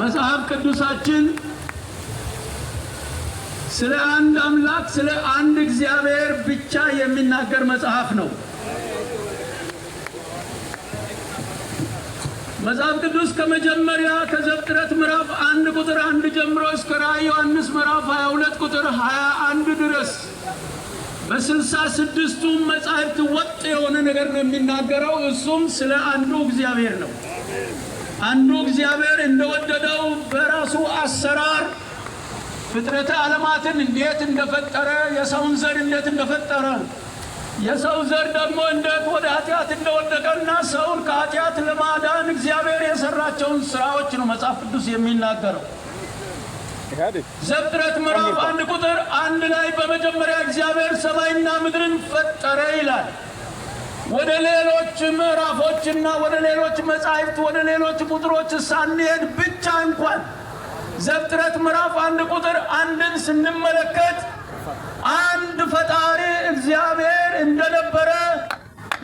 መጽሐፍ ቅዱሳችን ስለ አንድ አምላክ ስለ አንድ እግዚአብሔር ብቻ የሚናገር መጽሐፍ ነው። መጽሐፍ ቅዱስ ከመጀመሪያ ከዘፍጥረት ምዕራፍ 1 ቁጥር 1 ጀምሮ እስከ ራዕየ ዮሐንስ ምዕራፍ 22 ቁጥር 21 ድረስ በ66ቱ መጻሕፍት ወጥ የሆነ ነገር ነው የሚናገረው። እሱም ስለ አንዱ እግዚአብሔር ነው። አንዱ እግዚአብሔር እንደወደደው በራሱ አሰራር ፍጥረተ ዓለማትን እንዴት እንደፈጠረ፣ የሰውን ዘር እንዴት እንደፈጠረ፣ የሰው ዘር ደግሞ እንዴት ወደ ኃጢአት እንደወደቀና ሰውን ከኃጢአት ለማዳን እግዚአብሔር የሰራቸውን ስራዎች ነው መጽሐፍ ቅዱስ የሚናገረው። ዘፍጥረት ምዕራፍ 1 ቁጥር 1 ላይ በመጀመሪያ እግዚአብሔር ሰማይና ምድርን ፈጠረ ይላል። ወደ ሌሎች ምዕራፎችና ወደ ሌሎች መጻሕፍት ወደ ሌሎች ቁጥሮች ሳንሄድ ብቻ እንኳን ዘፍጥረት ምዕራፍ 1 ቁጥር 1ን ስንመለከት አንድ ፈጣሪ እግዚአብሔር እንደነበረ፣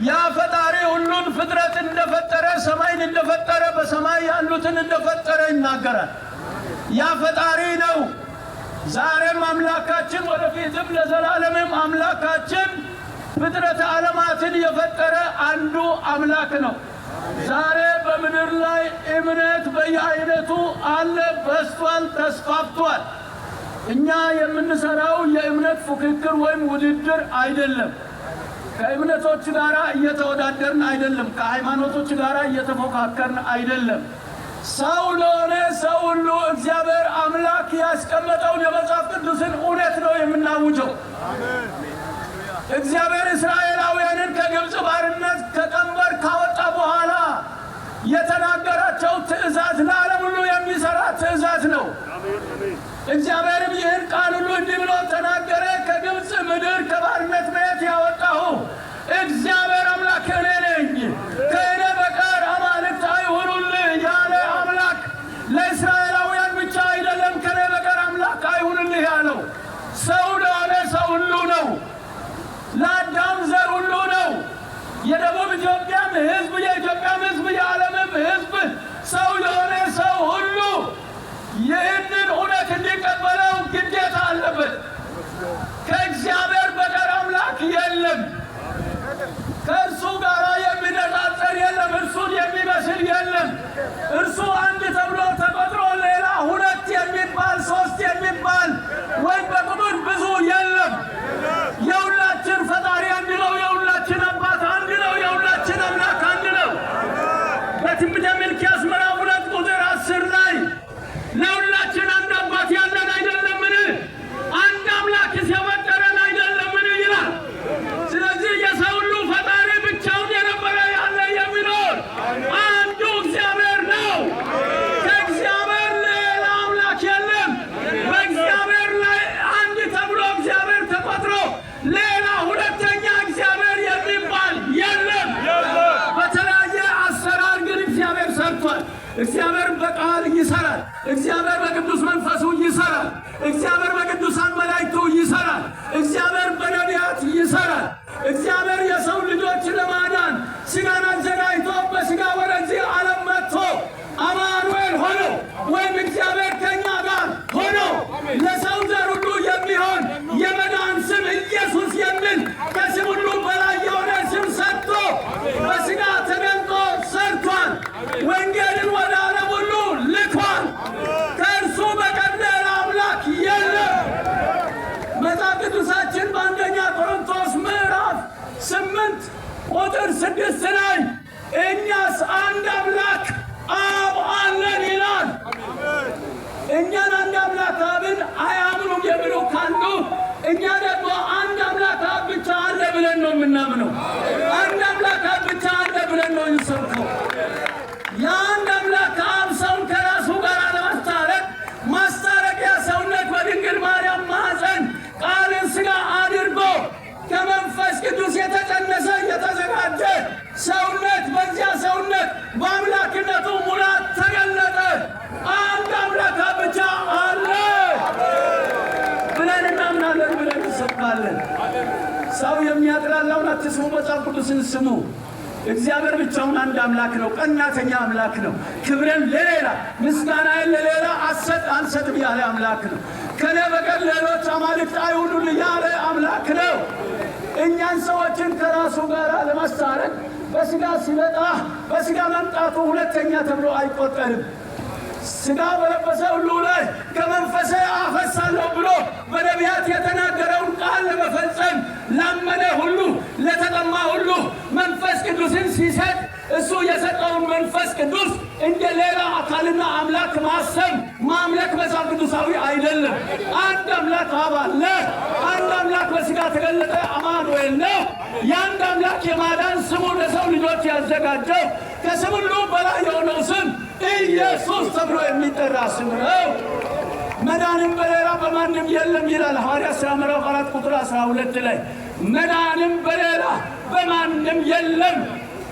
ያ ፈጣሪ ሁሉን ፍጥረት እንደፈጠረ፣ ሰማይን እንደፈጠረ፣ በሰማይ ያሉትን እንደፈጠረ ይናገራል። ያ ፈጣሪ ነው። ዛሬም አምላካችን ወደፊትም ለዘላለምም አምላካችን ፍጥረተ ዓለማትን የፈጠረ አንዱ አምላክ ነው። ዛሬ በምድር ላይ እምነት በየአይነቱ አለ፣ በስቷል፣ ተስፋፍቷል። እኛ የምንሰራው የእምነት ፉክክር ወይም ውድድር አይደለም። ከእምነቶች ጋር እየተወዳደርን አይደለም። ከሃይማኖቶች ጋር እየተፎካከርን አይደለም። ሰው ለሆነ ሰው ሁሉ እግዚአብሔር አምላክ ያስቀመጠውን የመጽሐፍ ቅዱስን እውነት ነው የምናውጀው። እግዚአብሔር እስራኤላውያንን ከግብፅ ባርነት ከቀንበር ካወጣ በኋላ የተናገራቸው ትእዛዝ ለዓለም ሁሉ የሚሰራ ትእዛዝ ነው። እግዚአብሔርም ይህን ቃል ሁሉ እንዲህ ብሎ ተናገረ። ከግብፅ ምድር ከባርነት ቤት ያወጣሁ እግዚአብሔር አምላክ እኔ ነኝ፣ ከእኔ በቀር አማልክት አይሁኑልህ ያለ አምላክ ለእስራኤላውያን ብቻ አይደለም፣ ከእኔ በቀር አምላክ አይሁንልህ ያለው ሰው ለሆነ ሰው ሁሉ ነው። ለአዳም ዘር ሁሉ ነው። የደቡብ ኢትዮጵያም ሕዝብ፣ የኢትዮጵያም ሕዝብ፣ የዓለምም ሕዝብ ሰው የሆነ ሰው ሁሉ ይህንን እውነት እንዲቀበለው ግዴታ አለበት። ከእግዚአብሔር በቀር አምላክ የለም። ከእርሱ ጋር የሚነጻጸር የለም። እርሱን የሚመስል የለም። እርሱ አንድ ተብሎ ተቆጥሮ ሌላ ሁለት የሚባል ሶስት የሚባል ወይም በቁጥር ብዙ የለም። የሁላችን ፈጣሪ አንድ ነው። የሁላችን አባት አንድ ነው። የሁላችን አምላክ አንድ ነው። በትንቢተ ሚልክያስ ምዕራፍ 2 ቁጥር 10 ላይ ለሁላችን አንድ አባት ያለን አይደለምን? አንድ አምላክ የፈጠረን አይደለምን ይላል። ስለዚህ የሰው ሁሉ ፈጣሪ ብቻውን የነበረ ያለ የሚኖር አንዱ እግዚአብሔር ነው። ከእግዚአብሔር ሌላ አምላክ የለም። በእግዚአብሔር ላይ አንድ ተብሎ እግዚአብሔር ተቆጥሮ ሌላ ሁለተኛ እግዚአብሔር የሚባል የለም። በተለያየ አሰራር ግን እግዚአብሔር ሰርቷል። እግዚአብሔር በቃል ይሰራል። እግዚአብሔር በቅዱስ መንፈሱ ይሰራል። እግዚአብሔር በቅዱሳን መላእክቱ ይሰራል። እግዚአብሔር በነቢያት ይሰራል። እግዚአብሔር የሰው ልጆች ለማዳን ሥጋን አዘጋጅቶ በሥጋ ወደዚህ ዓለም መጥቶ አማኑኤል ሆኖ ወይም እግዚአብሔር ከእኛ ጋር ሆኖ ለሰው ዘር ሁሉ የሚሆን የመዳን ስም ኢየሱስ የሚል ከስም ሁሉ በላይ የሆነ ስም ሰጥቶ በሥጋ ተገልጦ ሰርቷል። ወንጌልን ወደ ዓለም ሁሉ ልኳል። ከእርሱ በቀር ሌላ አምላክ የለም። መጽሐፍ ቅዱሳችን በአንደኛ ቆሮንቶስ ምዕራፍ 8 ቁጥር 6 ላይ እኛስ አንድ አምላክ አብ አለን ይላል። እኛን አንድ አምላክ አብን አያምኑም የሚሉ ካሉ እኛ ደግሞ አንድ አምላክ አብ ብቻ አለ ብለን ነው የምናምነው። አንድ አምላክ አብ ብቻ አለ ብለን ነው የምንሰብከው። የአንድ አምላክ አብ ሰውን ከራሱ ጋር ለማስታረቅ ማስታረቂያ ሰውነት በድንግል ማርያም ማኅፀን ቃልን ሥጋ አድርጎ ከመንፈስ ቅዱስ የተጸነሰ የተዘጋጀ ሰውነት፣ በዚያ ሰውነት በአምላክነቱ ሙላት ተገለጠ። አንድ አምላክ ብቻ አለ ብለን እናምናለን፣ ብለን እንሰብካለን። ሰው የሚያጥላላውን አትስሙ፣ መጽሐፍ ቅዱስን ስሙ። እግዚአብሔር ብቻውን አንድ አምላክ ነው። ቀናተኛ አምላክ ነው። ክብርን ለሌላ ምስጋናን ለሌላ አንሰጥም ያለ አምላክ ነው። ከኔ በቀር ሌሎች አማልክት አይሁኑልኝ ያለ አምላክ ነው። እኛን ሰዎችን ከራሱ ጋር ለማስታረቅ በስጋ ሲመጣ በስጋ መምጣቱ ሁለተኛ ተብሎ አይቆጠርም። ስጋ በለበሰ ሁሉ ላይ ከመንፈሴ አፈሳለሁ ብሎ በነቢያት የተናገረውን ቃል ለመፈጸም ላመነ ሁሉ ለተጠማ ሁሉ መንፈስ ቅዱስን ሲሰጥ እሱ የሰጠውን መንፈስ ቅዱስ እንደ ሌላ አካልና አምላክ ማሰብ ማምለክ መጽሐፍ ቅዱሳዊ አይደለም። አንድ አምላክ አብ አለ። አንድ አምላክ በስጋ ተገለጠ አማኑኤል ነው። የአንድ አምላክ የማዳን ስሙ ለሰው ልጆች ያዘጋጀው ከስም ሁሉ በላይ የሆነው ስም ኢየሱስ ተብሎ የሚጠራ ስም ነው። መዳንም በሌላ በማንም የለም ይላል ሐዋርያት ሥራ ምዕራፍ 4 ቁጥር 12 ላይ መዳንም በሌላ በማንም የለም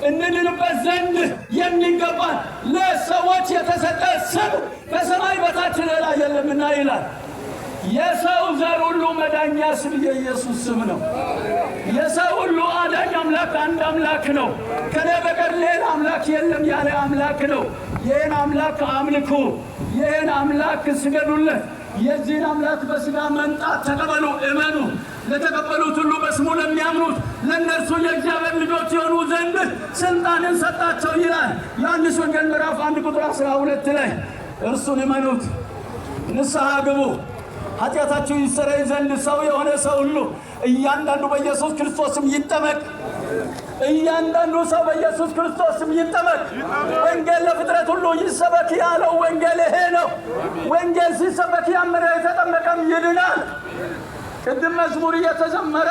እንድንበት ዘንድ የሚገባን ለሰዎች የተሰጠ ስም ከሰማይ በታች ሌላ የለምና ይላል። የሰው ዘር ሁሉ መዳኛ ስም የኢየሱስ ስም ነው። የሰው ሁሉ አዳኝ አምላክ አንድ አምላክ ነው። ከኔ በቀር ሌላ አምላክ የለም ያለ አምላክ ነው። ይህን አምላክ አምልኩ፣ ይህን አምላክ ስገዱለት። የዚህን አምላክ በስጋ መምጣት ተቀበሉ፣ እመኑ። ለተቀበሉት ሁሉ በስሙ ለሚያምኑት ለእነርሱ የእግዚአብሔር ልጆች የሆኑ ዘንድ ስልጣንን ሰጣቸው ይላል ዮሐንስ ወንጌል ምዕራፍ 1 ቁጥር 12 ላይ እርሱን እመኑት፣ ንስሐ ግቡ፣ ኃጢአታችሁ ይሰረይ ዘንድ ሰው የሆነ ሰው ሁሉ እያንዳንዱ በኢየሱስ ክርስቶስም ይጠመቅ። እያንዳንዱ ሰው በኢየሱስ ክርስቶስም ይጠመቅ። ወንጌል ለፍጥረት ሁሉ ይሰበክ ያለው ወንጌል ይሄ ነው። ወንጌል ሲሰበክ ያመነ የተጠመቀም ይድናል። ቅድም መዝሙር እየተዘመረ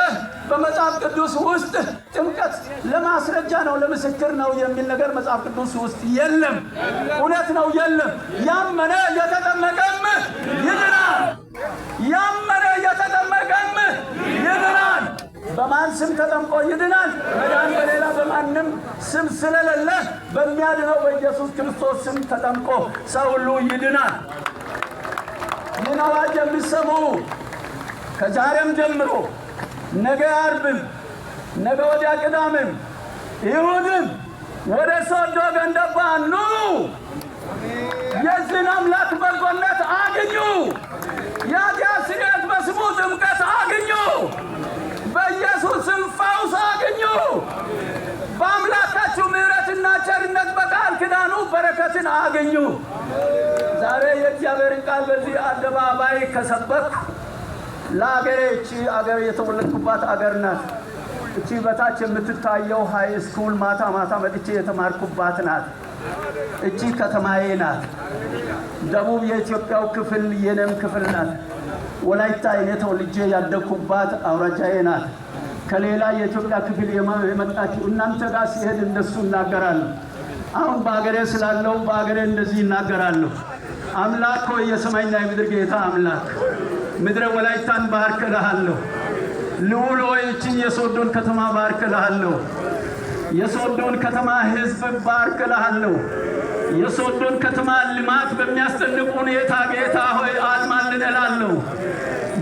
በመጽሐፍ ቅዱስ ውስጥ ጥምቀት ለማስረጃ ነው ለምስክር ነው የሚል ነገር መጽሐፍ ቅዱስ ውስጥ የለም። እውነት ነው፣ የለም። ያመነ የተጠመቀም ይድናል። ያመነ የተጠመቀም ይድናል። በማን ስም ተጠምቆ ይድናል? መዳን በሌላ በማንም ስም ስለሌለ በሚያድነው በኢየሱስ ክርስቶስ ስም ተጠምቆ ሰው ሁሉ ይድናል። ይህን አዋጅ የሚሰሙ ከዛሬም ጀምሮ ነገ ዓርብም ነገ ወዲያ ቅዳሜም ይሁድም ወደ ሶዶ ገንደባ ኑ፣ የዚህን አምላክ በጎነት አግኙ፣ የኃጢአት ስርየት በስሙ ጥምቀት አግኙ፣ በኢየሱስ ስም ፈውስ አግኙ፣ በአምላካችሁ ምሕረትና ቸርነት በቃል ኪዳኑ በረከትን አግኙ። ዛሬ የእግዚአብሔርን ቃል በዚህ አደባባይ ከሰበኩ ለአገሬ እቺ አገር የተወለድኩባት አገር ናት። እቺ በታች የምትታየው ሃይ ስኩል ማታ ማታ መጥቼ የተማርኩባት ናት። እቺ ከተማዬ ናት። ደቡብ የኢትዮጵያው ክፍል የኔም ክፍል ናት። ወላይታ እኔ ተወልጄ ያደግኩባት አውራጃዬ ናት። ከሌላ የኢትዮጵያ ክፍል የመጣችሁ እናንተ ጋር ሲሄድ እንደሱ እናገራለሁ። አሁን በአገሬ ስላለው በአገሬ እንደዚህ እናገራለሁ። አምላክ ሆይ የሰማይና የምድር ጌታ አምላክ ምድረ ወላይታን ባርከልሃለሁ። ልዑል ሆይ እቺን የሶዶን ከተማ ባርከልሃለሁ። የሶዶን ከተማ ሕዝብ ባርከልሃለሁ። የሶዶን ከተማ ልማት በሚያስጨንቅ ሁኔታ ጌታ ሆይ አልማልን እላለሁ።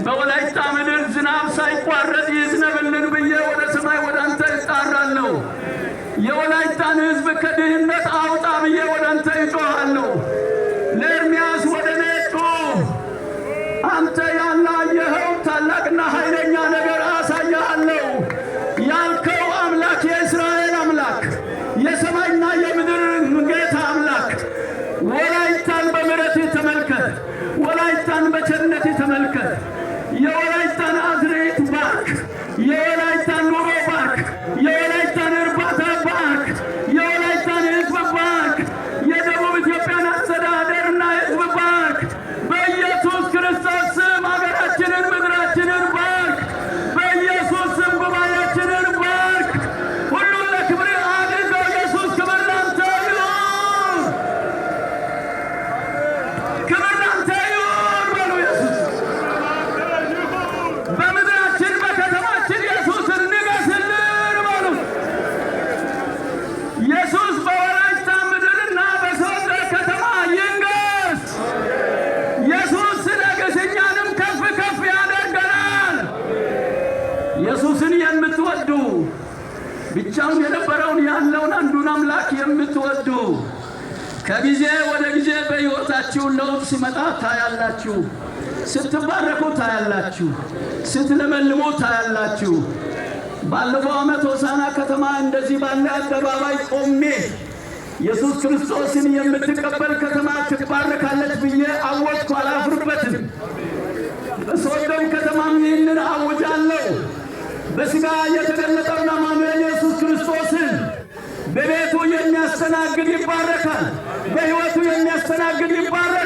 በወላይታ ምድር ዝናብ ሳይቋረጥ ይዝነብልን ብዬ ወደ ሰማይ ወደ አንተ እጣራለሁ። የወላይታን ሕዝብ ከድህነት አውጣ ብዬ ወደ አንተ እጮኻለሁ። ለኤርምያስ ወደ እኔ ጩኽ፣ አንተ ያላየኸው ታላቅና ኃይለኛ ነገር አሳያለሁ ያልከው አምላክ የእስራኤል አምላክ የሰማይና የምድር ጌታ አምላክ ወላይታን በምሕረት ተመልከት፣ ወላይታን በቸርነት ተመልከት። የወላይታን አዝርዕት ባርክ፣ የወላይታን ኑሮ ባርክ፣ የወላይታን እርባታ ባርክ፣ የወላይታን ሕዝብ ባርክ፣ የደቡብ ኢትዮጵያን አስተዳደርና ሕዝብ ባርክ። በኢየሱስ ክርስቶስ ስም አገራችንን ምድራችንን ባርክ። በኢየሱስ ስም ጉባኤያችንን ባርክ። ሁሉን ለክብር አድርገው። ኢየሱስ ክብር ላንተ ይሁን፣ ክብር ላንተ ይሁን በሉ። ኢየሱስ በምድራችን በከተማችን ኢየሱስን ንገስልን በሉ። ኢየሱስ በወላይታ ምድርና በሶዶ ከተማ ይንገስ። ኢየሱስ ሲነግስ እኛንም ከፍ ከፍ ያደርገናል። ኢየሱስን የምትወዱ ብቻውን የነበረውን ያለውን ስትወዱ ከጊዜ ወደ ጊዜ በሕይወታችሁ ለውጥ ሲመጣ ታያላችሁ። ስትባረኩ ታያላችሁ። ስትለመልሙ ታያላችሁ። ባለፈው ዓመት ሆሳና ከተማ እንደዚህ ባለ አደባባይ ቆሜ ኢየሱስ ክርስቶስን የምትቀበል ከተማ ትባረካለች ብዬ አወጅኩ። አላፍርበትም። በሶዶም ከተማም ይህንን አውጃለሁ። በሥጋ የተገለጠውን አማኑኤል ኢየሱስ ክርስቶስን በቤቱ የሚያስተናግድ ይባረካል። በሕይወቱ የሚያስተናግድ ይባረካል።